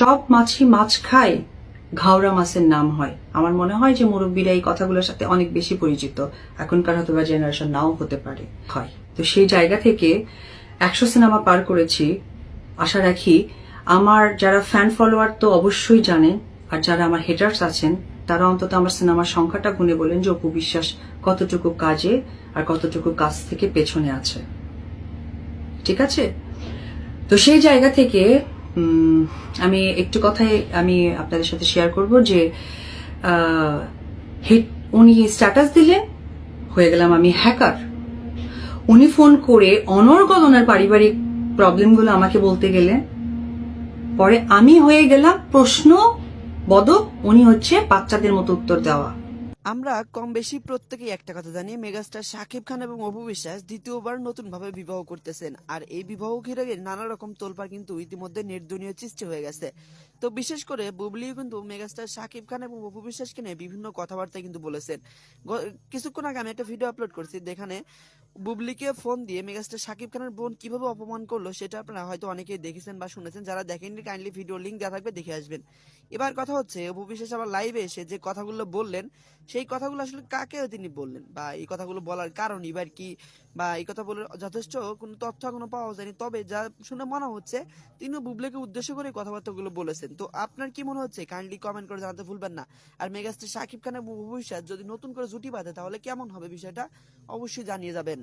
সব মাছই মাছ খায়, ঘাওড়া মাছের নাম হয়। আমার মনে হয় যে মুরব্বীরা এই কথাগুলোর সাথে অনেক বেশি পরিচিত, এখনকার হয়তো বা জেনারেশন নাও হতে পারে। হয় তো সেই জায়গা থেকে 100 সিনেমা পার করেছি। আশা রাখি আমার যারা ফ্যান ফলোয়ার তো অবশ্যই জানেন, আর যারা আমার হেটার্স আছেন তারা অন্তত আমার সিনেমার সংখ্যাটা গুনে বলেন যে অপু বিশ্বাস কতটুকু কাজে আর কতটুকু কাজ থেকে পেছনে আছে। ঠিক আছে, তো সেই জায়গা থেকে আমি একটু কথাই আমি আপনাদের সাথে শেয়ার করব যে উনি স্ট্যাটাস দিলেন, হয়ে গেলাম আমি হ্যাকার। উনি ফোন করে অনর্গল ওনার পারিবারিক প্রবলেমগুলো আমাকে বলতে গেলেন, পরে আমি হয়ে গেলাম প্রশ্ন বদক, উনি হচ্ছে বাচ্চাদের মতো উত্তর দেওয়া। আমরা কম বেশি প্রত্যেকেই একটা কথা জানি, মেগাস্টার শাকিব খান এবং অপু বিশ্বাস দ্বিতীয়বার নতুন ভাবে বিবাহ করতেছেন। আর এই বিবাহ ঘিরে নানা রকম তোলপাড় কিন্তু ইতিমধ্যে নেট দুনিয়ায় সৃষ্টি হয়ে গেছে। তো বিশেষ করে বুবলিও কিন্তু মেগাস্টার শাকিব খান এবং অপু বিশ্বাসকে নিয়ে বিভিন্ন কথাবার্তা কিন্তু বলেছেন। কিছুক্ষণ আগে আমি একটা ভিডিও আপলোড করছি, যেখানে বুবলিকে ফোন দিয়ে মেগাস্টার শাকিব খানের বোন কিভাবে অপমান করলো সেটা আপনারা হয়তো অনেকেই দেখেছেন বা শুনেছেন। যারা দেখেননি কাইন্ডলি ভিডিও লিঙ্ক দেওয়া থাকবে, দেখে আসবেন। এবার কথা হচ্ছে, অপু বিশ্বাস আবার লাইভে এসে যে কথাগুলো বললেন, সেই কথাগুলো আসলে কাকে তিনি বললেন বা এই কথাগুলো বলার কারণ এবার কি, বা এই কথা বলে যথেষ্ট কোনো তথ্য এখনো পাওয়া যায়নি। তবে যা শুনে মনে হচ্ছে তিনিও বুবলিকে উদ্দেশ্য করে কথাবার্তাগুলো বলেছেন। তো আপনার কি মনে হচ্ছে কাইন্ডলি কমেন্ট করে জানাতে ভুলবেন না। আর মেগাস্টার শাকিব খানের ভবিষ্যৎ যদি নতুন করে জুটি বাঁধে তাহলে কেমন হবে বিষয়টা অবশ্যই জানিয়ে যাবেন।